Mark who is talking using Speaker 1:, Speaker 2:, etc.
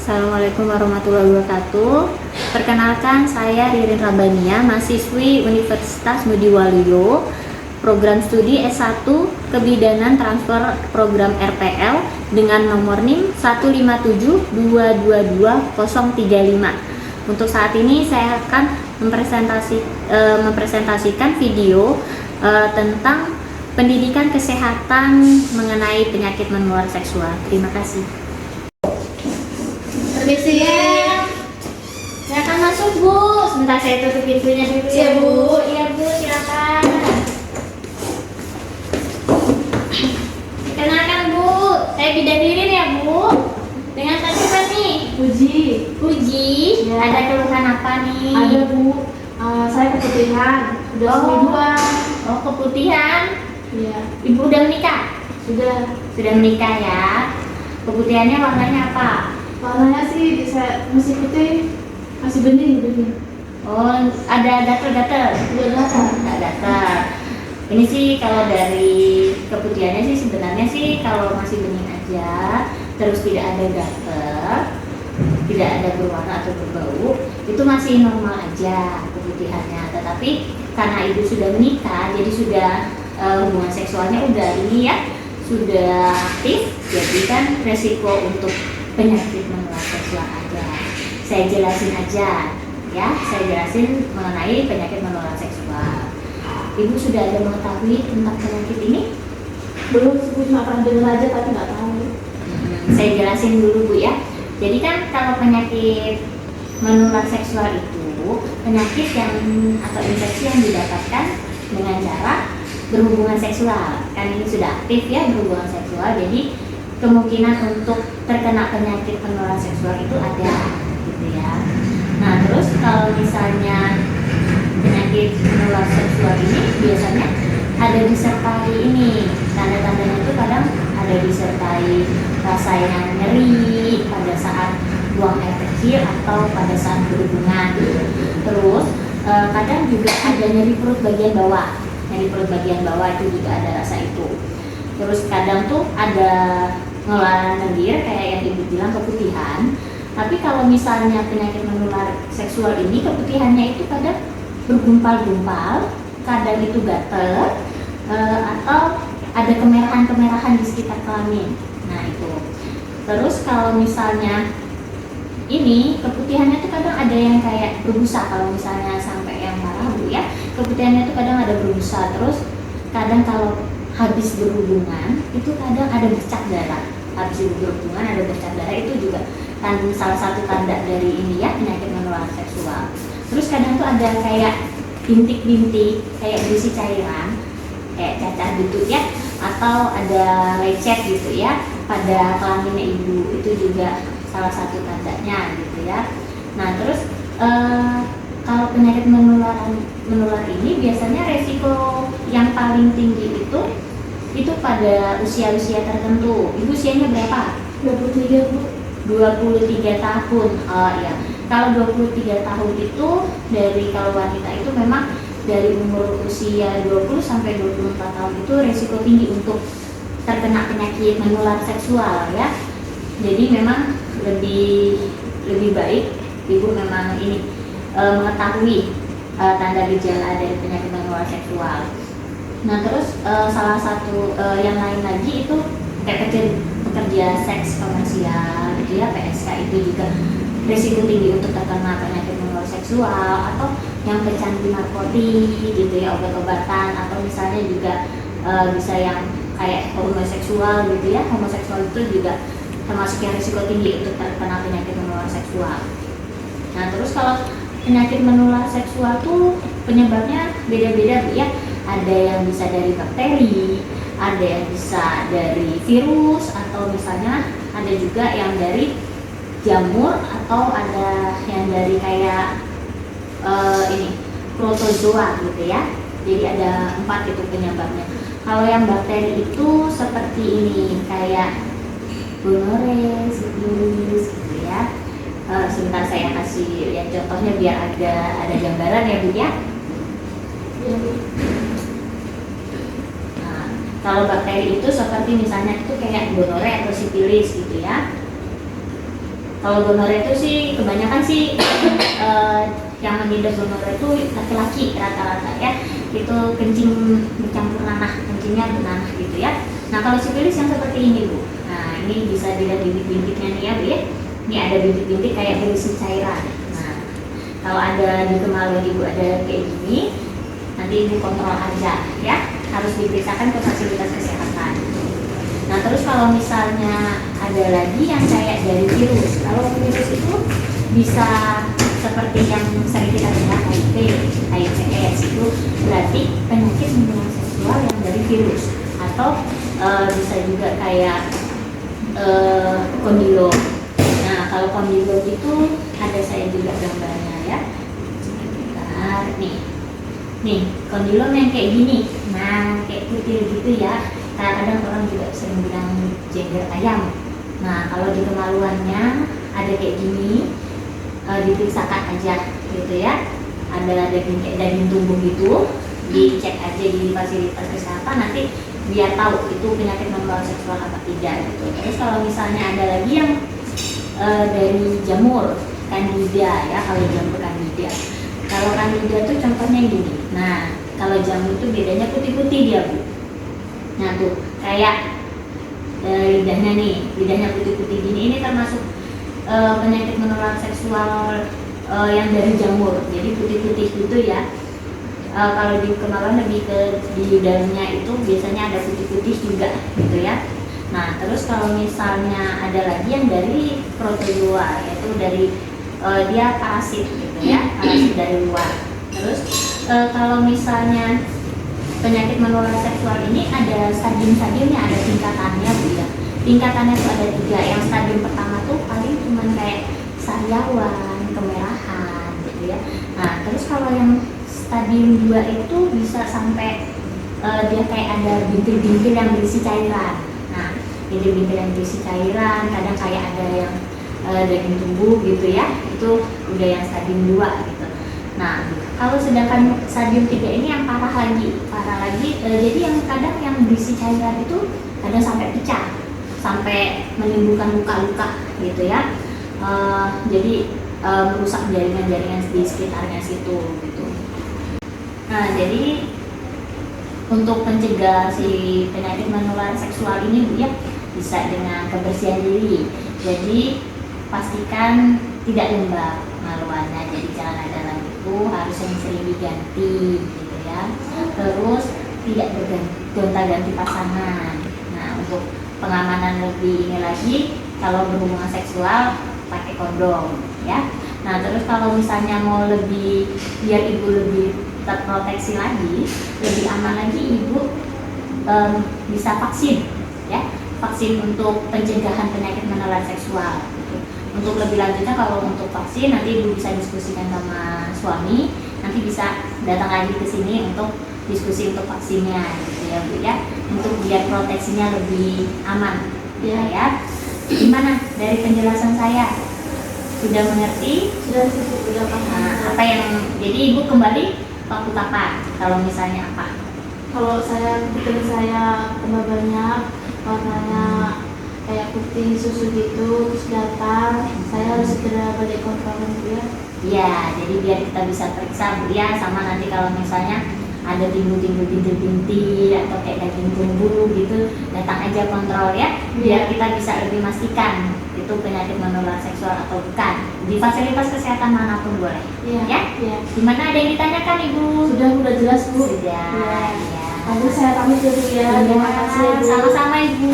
Speaker 1: Assalamualaikum warahmatullahi wabarakatuh. Perkenalkan, saya Ririn Rabania, mahasiswi Universitas Budi Waluyo, program studi S1 Kebidanan Transfer Program RPL dengan nomor NIM 157222035. Untuk saat ini saya akan mempresentasikan video tentang pendidikan kesehatan mengenai penyakit menular seksual. Terima kasih. Permisi ya. Silakan masuk, Bu. Sebentar saya tutup pintunya dulu ya, Bu. Iya, Bu, silakan. Kenalkan, Bu. Saya bidan Ririn ya, Bu. Dengan siapa nih?
Speaker 2: Puji.
Speaker 1: Puji.
Speaker 2: Ya.
Speaker 1: Ada keluhan apa nih?
Speaker 2: Ada, Bu. Saya keputihan. Udah semingguan.
Speaker 1: Oh, keputihan.
Speaker 2: Iya.
Speaker 1: Ibu udah menikah?
Speaker 2: Sudah.
Speaker 1: Sudah menikah ya. Keputihannya warnanya apa?
Speaker 2: Warnanya sih bisa masih putih, masih bening.
Speaker 1: Oh, ada gatal-gatal?
Speaker 2: Udah rata.
Speaker 1: Nggak gatal. Ini sih kalau dari keputihannya sih sebenarnya sih kalau masih bening aja, terus tidak ada gatal, tidak ada berwarna atau berbau, itu masih normal aja keputihannya. Tetapi karena ibu sudah menikah, jadi sudah hubungan seksualnya udah ini ya, sudah aktif, jadi kan resiko untuk penyakit menular seksual ada. Saya jelasin aja ya, saya jelasin mengenai penyakit menular seksual. Ibu sudah ada mengetahui tentang penyakit ini?
Speaker 2: Belum, Bu, cuma pernah dengar aja tapi nggak tahu.
Speaker 1: Saya jelasin dulu, Bu ya. Jadi kan kalau penyakit menular seksual itu penyakit yang atau infeksi yang didapatkan dengan cara berhubungan seksual. Kan ini sudah aktif ya, berhubungan seksual. Jadi kemungkinan untuk terkena penyakit menular seksual itu ada gitu ya. Nah, terus kalau misalnya penyakit menular seksual ini biasanya ada disertai ini, tanda-tandanya itu kadang ada disertai rasa yang nyeri pada saat buang air kecil atau pada saat berhubungan gitu. Terus kadang juga ada nyeri perut bagian bawah. Nyeri perut bagian bawah itu juga ada rasa itu. Terus kadang tuh ada ngeluaran lendir kayak yang ibu bilang keputihan. Tapi kalau misalnya penyakit menular seksual ini keputihannya itu kadang bergumpal-gumpal, kadang itu gatel, atau ada kemerahan-kemerahan di sekitar kelamin. Nah itu. Terus kalau misalnya ini keputihannya tuh kadang ada yang kayak berbusa, kalau misalnya sampai yang parah Bu ya, keputihannya tuh kadang ada berbusa. Terus kadang kalau habis berhubungan itu kadang ada bercak darah. Habis berhubungan ada bercak darah, itu juga kan salah satu tanda dari ini ya, penyakit menular seksual. Terus kadang tuh ada kayak bintik-bintik, kayak berisi cairan, kayak cacar gitu ya, atau ada lecet gitu ya pada kelaminnya ibu, itu juga salah satu tandanya gitu ya. Nah terus kalau penyakit menular ini biasanya resiko yang paling tinggi itu pada usia-usia tertentu. Ibu usianya berapa?
Speaker 2: 23, Bu.
Speaker 1: 23 tahun. Oh iya. Kalau 23 tahun itu dari kalau wanita itu memang dari umur usia 20 sampai 24 tahun itu resiko tinggi untuk terkena penyakit menular seksual ya. Jadi memang lebih baik ibu memang ini mengetahui tanda gejala dari penyakit menular seksual. Nah terus salah satu yang lain lagi itu kayak pekerja seks komersial gitu ya, PSK, itu juga risiko tinggi untuk terkena penyakit menular seksual, atau yang pecandu narkotik gitu ya, obat-obatan, atau misalnya juga bisa yang kayak homoseksual gitu ya. Homoseksual itu juga termasuk yang risiko tinggi untuk terkena penyakit menular seksual. Nah terus kalau penyakit menular seksual tuh penyebabnya beda-beda Bu ya. Ada yang bisa dari bakteri, ada yang bisa dari virus, atau misalnya ada juga yang dari jamur, atau ada yang dari kayak ini protozoa gitu ya. Jadi ada 4 itu penyebabnya. Kalau yang bakteri itu seperti ini, kayak gonorrhea, sifilis gitu ya. Sebentar saya kasih lihat contohnya biar ada gambaran ya Bu ya. Nah, kalau bakteri itu seperti misalnya itu kayak gonorrhea atau sifilis gitu ya. Kalau gonorrea itu sih kebanyakan sih yang mengidap gonorrea itu laki-laki rata-rata ya, itu kencing bercampur nanah, kencingnya bernanah gitu ya. Nah kalau sifilis yang seperti ini Bu, nah ini bisa dilihat bintik-bintiknya nih ya Bu ya. Ini ada bintik-bintik kayak berisi cairan. Nah kalau ada di kemaluan Ibu ada kayak gini, nanti Ibu kontrol aja ya, harus diperiksakan ke fasilitas kesehatan. Nah terus kalau misalnya ada lagi yang kayak dari virus, kalau virus itu bisa seperti yang sering kita dengar HIV, HIV/AIDS itu berarti penyakit menular seksual yang dari virus, atau bisa juga kayak kondilo. Nah kalau kondilo itu ada saya juga gambarnya ya. Sebentar nih kondilo yang kayak gini, nah kayak putih gitu ya. Kadang-kadang orang juga sering bilang jengger ayam. Nah kalau di kemaluannya ada kayak gini, diperiksakan aja gitu ya. Ada daging kayak daging tumbuh gitu, dicek aja di fasilitas kesehatan, nanti biar tahu itu penyakit menular seksual apa tidak gitu. Terus kalau misalnya ada lagi yang dari jamur candida ya, kalau jamur candida. Kalau candida tuh contohnya gini. Nah kalau jamur tuh bedanya putih-putih dia Bu. Nah tuh kayak lidahnya putih-putih gini, ini termasuk penyakit menular seksual yang dari jamur, jadi putih-putih gitu ya. Kalau di kemaluan lebih ke di dalamnya itu biasanya ada putih-putih juga gitu ya. Nah terus kalau misalnya ada lagi yang dari protozoa, yaitu dari dia parasit gitu ya, parasit dari luar. Terus kalau misalnya penyakit menular seksual ini ada stadium-stadiumnya, ada tingkatannya Bu ya. Tingkatannya tuh ada 3. Yang stadium pertama tuh paling cuman kayak sariawan, kemerahan gitu ya. Nah terus kalau yang stadium 2 itu bisa sampai dia kayak ada bintil-bintil yang berisi cairan. Nah bintil-bintil yang berisi cairan, kadang kayak ada yang daging tumbuh gitu ya, itu udah yang stadium 2 gitu. Nah kalau sedangkan stadium 3 ini yang parah lagi, jadi yang kadang yang berisi cairan itu kadang sampai pecah, sampai menimbulkan luka-luka gitu ya. Jadi merusak jaringan-jaringan di sekitarnya situ gitu. Nah jadi untuk mencegah si penyakit menular seksual ini Bu ya, bisa dengan kebersihan diri. Jadi pastikan tidak lembab kemaluannya, jadi celana dalam itu harus sering-sering diganti gitu ya. Terus tidak bergonta-ganti pasangan. Nah untuk pengamanan lebih ini lagi, kalau berhubungan seksual pakai kondom ya. Nah terus kalau misalnya mau lebih biar Ibu lebih terproteksi lagi, lebih aman lagi, Ibu bisa vaksin ya, vaksin untuk pencegahan penyakit menular seksual gitu. Untuk lebih lanjutnya, kalau untuk vaksin nanti Ibu bisa diskusikan sama suami, nanti bisa datang lagi ke sini untuk diskusi untuk vaksinnya gitu ya Bu ya, untuk biar proteksinya lebih aman ya. Gimana dari penjelasan saya? Sudah mengerti? Sudah paham. Nah, apa yang jadi Ibu kembali waktu kapan? Kalau misalnya apa?
Speaker 2: Kalau saya kulit saya tambah banyak, warnanya kayak putih susu gitu, terus datang, saya harus segera balik kontrol Bu ya.
Speaker 1: Iya, jadi biar kita bisa periksa Bu ya, sama nanti kalau misalnya ada timbul-timbul bintik-bintik atau kayak daging tumbuh gitu, datang aja kontrol ya, biar kita bisa lebih memastikan itu penyakit menular seksual atau bukan, di fasilitas kesehatan manapun boleh. Ya? Gimana, ada yang ditanyakan Ibu?
Speaker 2: Sudah jelas Bu.
Speaker 1: Sudah.
Speaker 2: Ya. Lalu saya pamit dulu ya. Terima kasih Bu.
Speaker 1: Sama-sama Ibu.